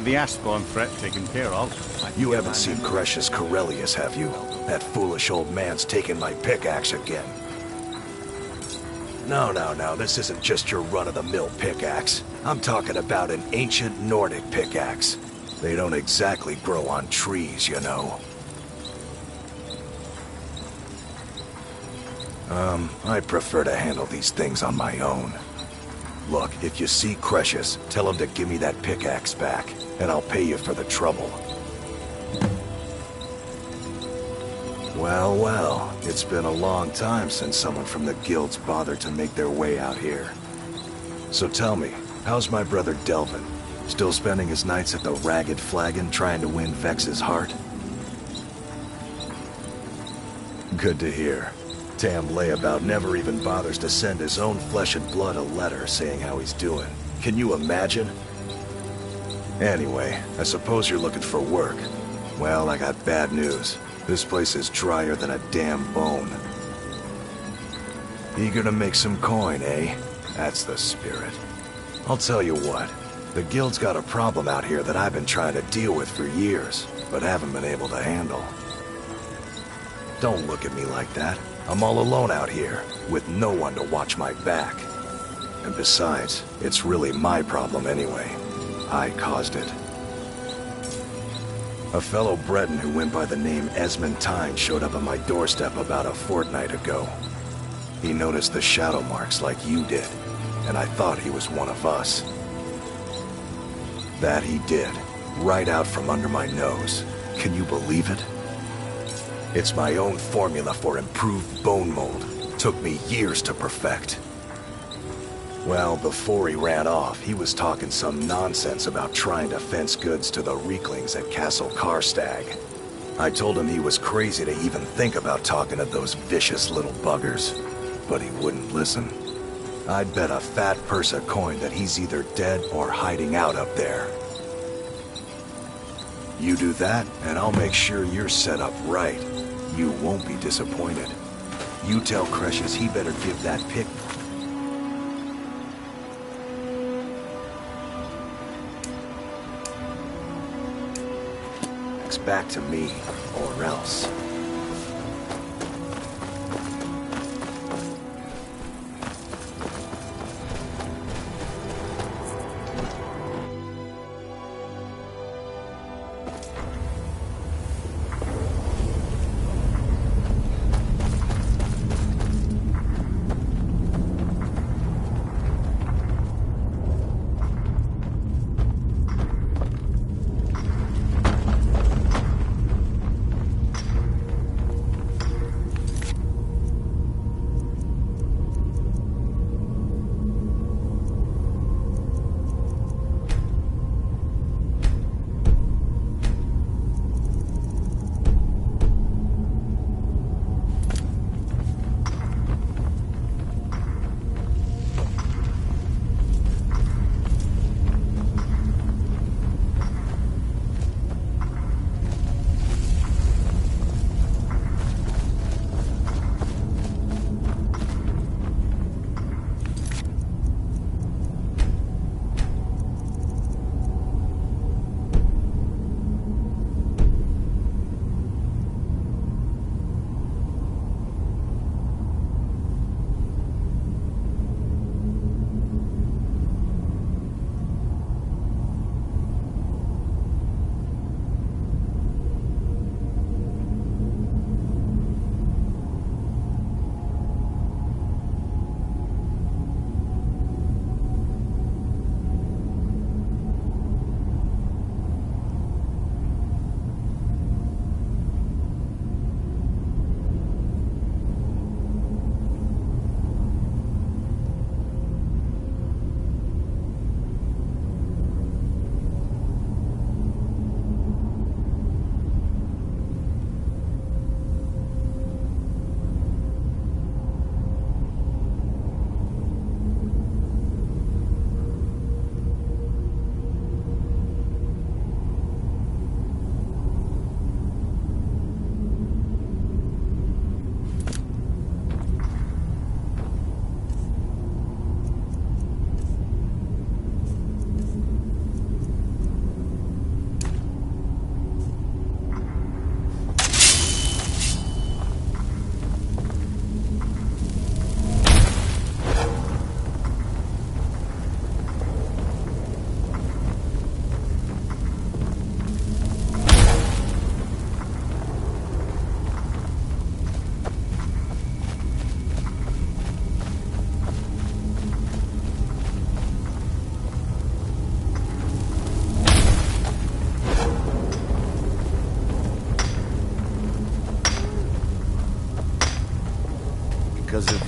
the Aspawn threat taken care of. You haven't seen Cresius Corellius, have you? That foolish old man's taken my pickaxe again. No, this isn't just your run-of-the-mill pickaxe. I'm talking about an ancient Nordic pickaxe. They don't exactly grow on trees, you know. I prefer to handle these things on my own. Look, if you see Cresius, tell him to give me that pickaxe back, and I'll pay you for the trouble. Well, it's been a long time since someone from the guilds bothered to make their way out here. So tell me, how's my brother Delvin? Still spending his nights at the Ragged Flagon trying to win Vex's heart? Good to hear. Tam Layabout never even bothers to send his own flesh and blood a letter saying how he's doing. Can you imagine? Anyway, I suppose you're looking for work. Well, I got bad news. This place is drier than a damn bone. Eager to make some coin, eh? That's the spirit. I'll tell you what. The guild's got a problem out here that I've been trying to deal with for years, but haven't been able to handle. Don't look at me like that. I'm all alone out here, with no one to watch my back. And besides, it's really my problem anyway. I caused it. A fellow Breton who went by the name Esmond Tyne showed up on my doorstep about a fortnight ago. He noticed the shadow marks like you did, and I thought he was one of us. That he did, right out from under my nose. Can you believe it? It's my own formula for improved bone mold. Took me years to perfect. Well, before he ran off, he was talking some nonsense about trying to fence goods to the Reeklings at Castle Karstag. I told him he was crazy to even think about talking to those vicious little buggers, but he wouldn't listen. I'd bet a fat purse of coin that he's either dead or hiding out up there. You do that, and I'll make sure you're set up right. You won't be disappointed. You tell Cresius he better give that pick. Back to me, or else.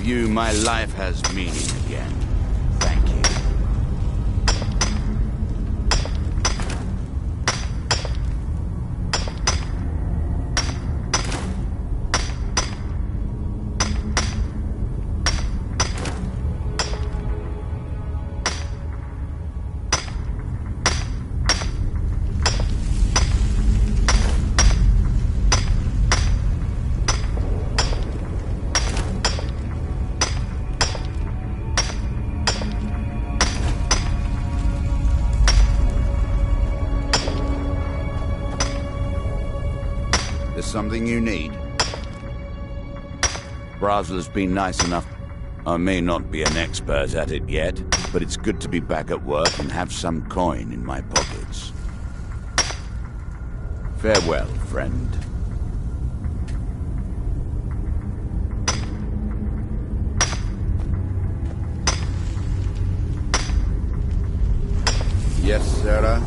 you, my life has meaning again. Thank you. There's something you need? Brasla's been nice enough. I may not be an expert at it yet, but it's good to be back at work and have some coin in my pockets. Farewell, friend. Yes, Sarah?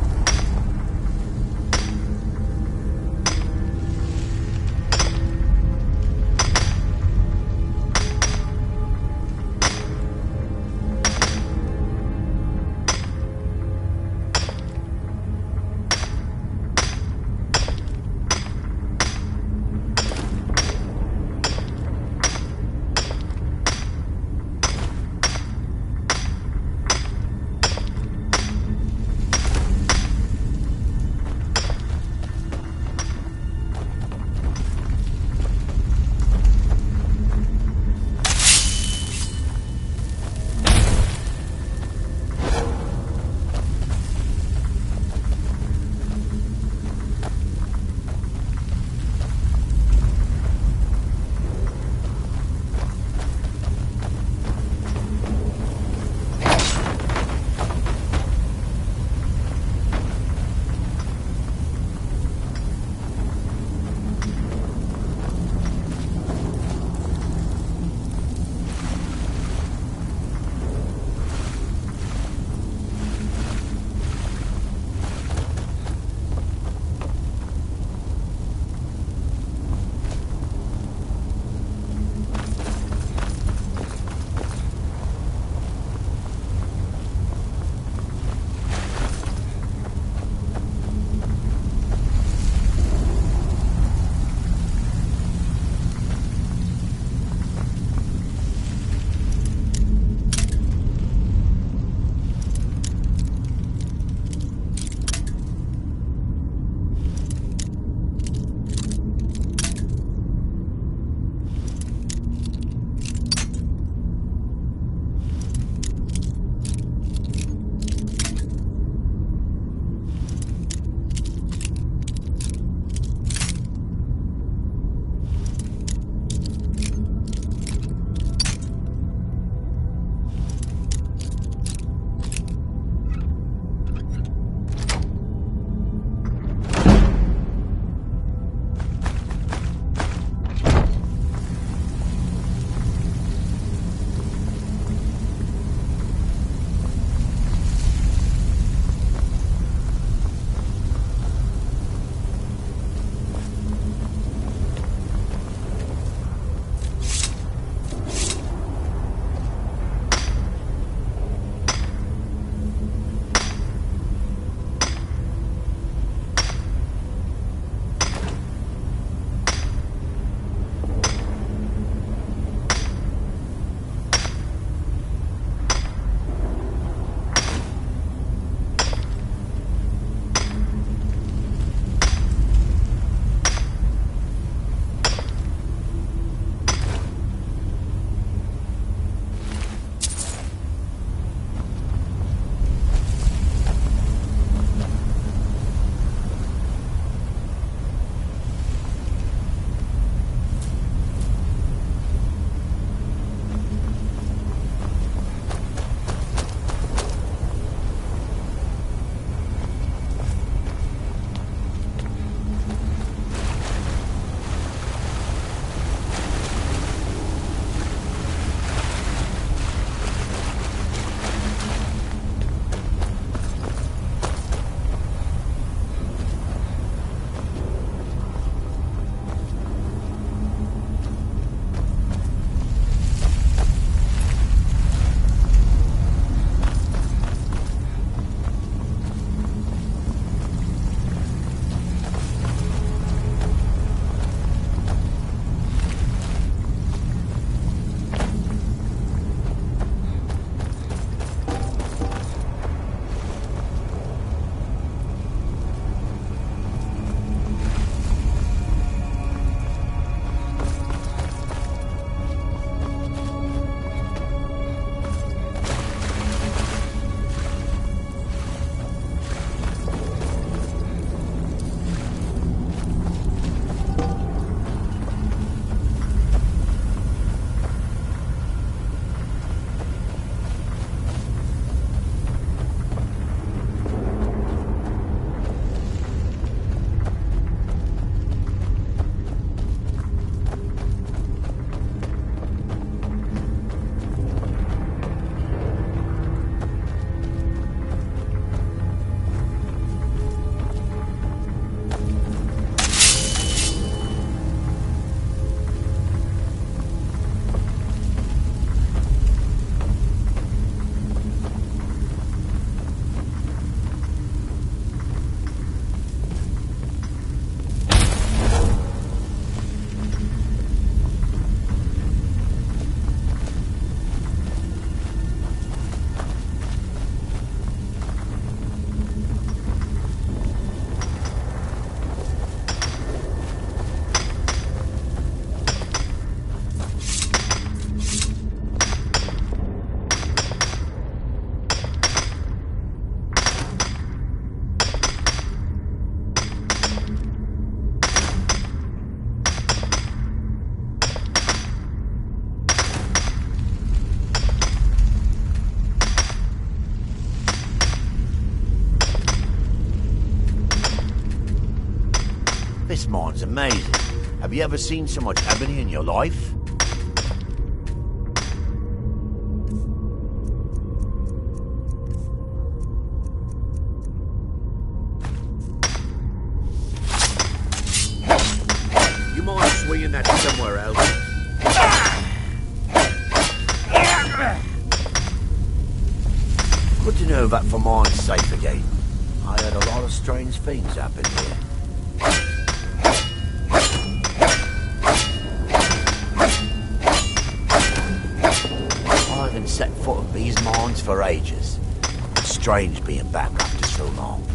mine's amazing. Have you ever seen so much ebony in your life? You mind swinging that somewhere else? Good to know that for mine's safe again. I heard a lot of strange things happen here. I haven't set foot in these mines for ages. It's strange being back after so long.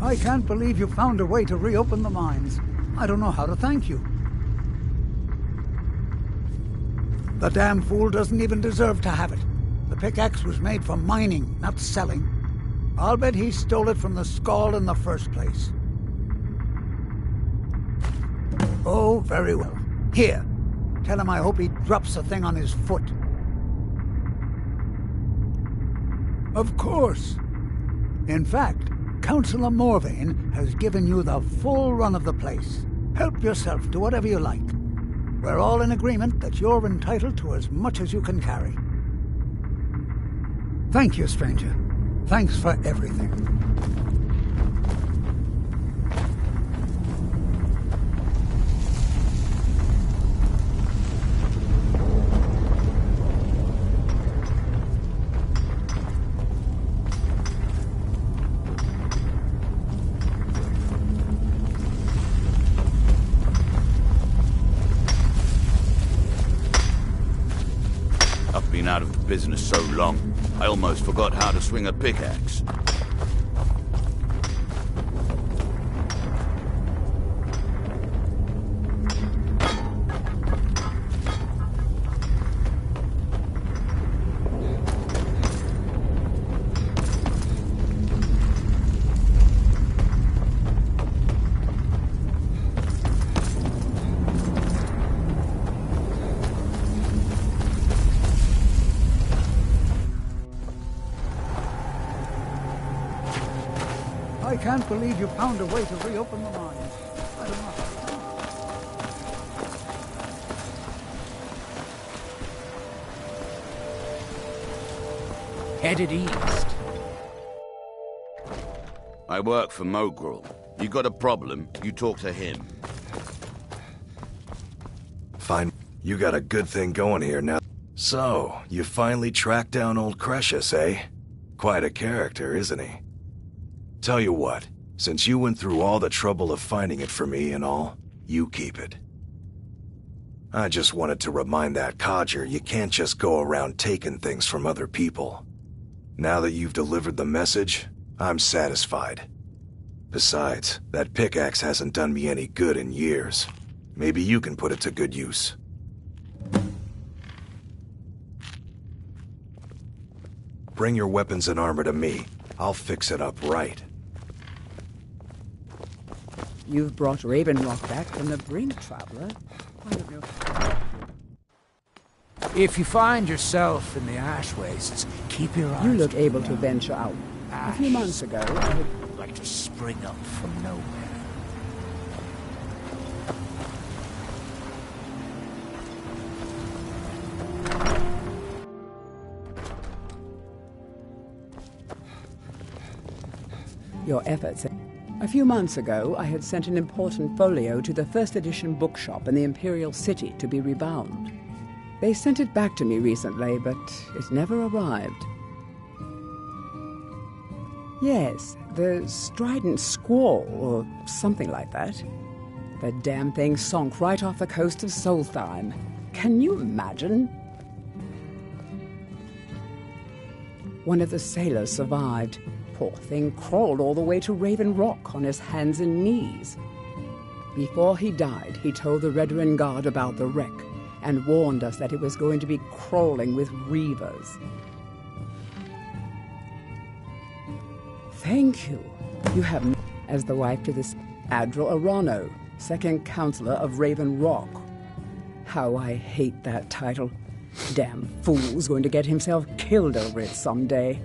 I can't believe you found a way to reopen the mines. I don't know how to thank you. The damn fool doesn't even deserve to have it. The pickaxe was made for mining, not selling. I'll bet he stole it from the Skald in the first place. Oh, very well. Here, tell him I hope he drops the thing on his foot. Of course. In fact, Councillor Morvain has given you the full run of the place. Help yourself to whatever you like. We're all in agreement that you're entitled to as much as you can carry. Thank you, stranger. Thanks for everything. Been out of the business so long, I almost forgot how to swing a pickaxe. I can't believe you found a way to reopen the mines. I don't know. Headed east. I work for Mogrel. You got a problem, you talk to him. Fine. You got a good thing going here now. So, you finally tracked down old Cretius, eh? Quite a character, isn't he? Tell you what, since you went through all the trouble of finding it for me and all, you keep it. I just wanted to remind that codger you can't just go around taking things from other people. Now that you've delivered the message, I'm satisfied. Besides, that pickaxe hasn't done me any good in years. Maybe you can put it to good use. Bring your weapons and armor to me. I'll fix it up right. You've brought Raven Rock back from the brink, traveler. If you find yourself in the ash wastes, keep your eyes... You look able to venture out. A few months ago, I had... Like to spring up from nowhere. Your efforts... A few months ago, I had sent an important folio to the first edition bookshop in the Imperial City to be rebound. They sent it back to me recently, but it never arrived. Yes, the Strident Squall, or something like that. The damn thing sunk right off the coast of Solstheim. Can you imagine? One of the sailors survived. Poor thing crawled all the way to Raven Rock on his hands and knees. Before he died, he told the Redoran Guard about the wreck and warned us that it was going to be crawling with reavers. Thank you. You have, as the wife to this Adral Arano, second counselor of Raven Rock. How I hate that title. Damn fool's going to get himself killed over it someday.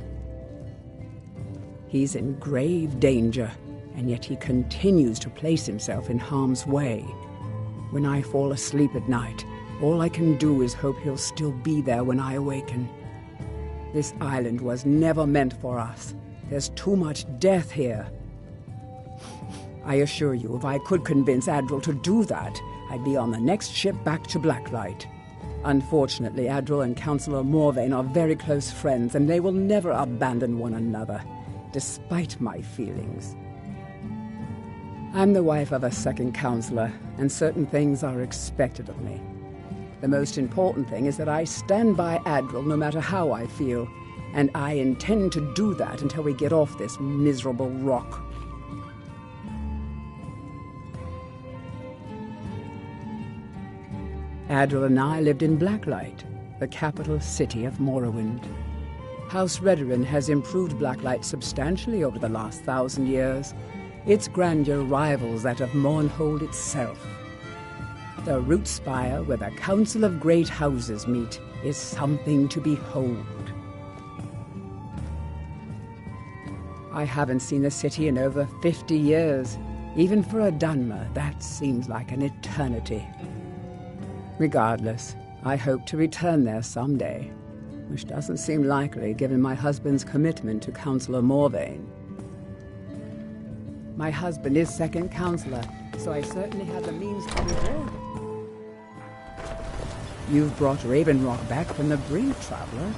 He's in grave danger, and yet he continues to place himself in harm's way. When I fall asleep at night, all I can do is hope he'll still be there when I awaken. This island was never meant for us. There's too much death here. I assure you, if I could convince Adral to do that, I'd be on the next ship back to Blacklight. Unfortunately, Adral and Councillor Morvain are very close friends, and they will never abandon one another, despite my feelings. I'm the wife of a second counselor, and certain things are expected of me. The most important thing is that I stand by Adral no matter how I feel, and I intend to do that until we get off this miserable rock. Adral and I lived in Blacklight, the capital city of Morrowind. House Redoran has improved Blacklight substantially over the last 1,000 years. Its grandeur rivals that of Mournhold itself. The root spire where the Council of Great Houses meet is something to behold. I haven't seen the city in over 50 years. Even for a Dunmer, that seems like an eternity. Regardless, I hope to return there someday, which doesn't seem likely given my husband's commitment to Councillor Morvain. My husband is second counselor, so I certainly have the means to reward him. You've brought Raven Rock back from the brink, traveler.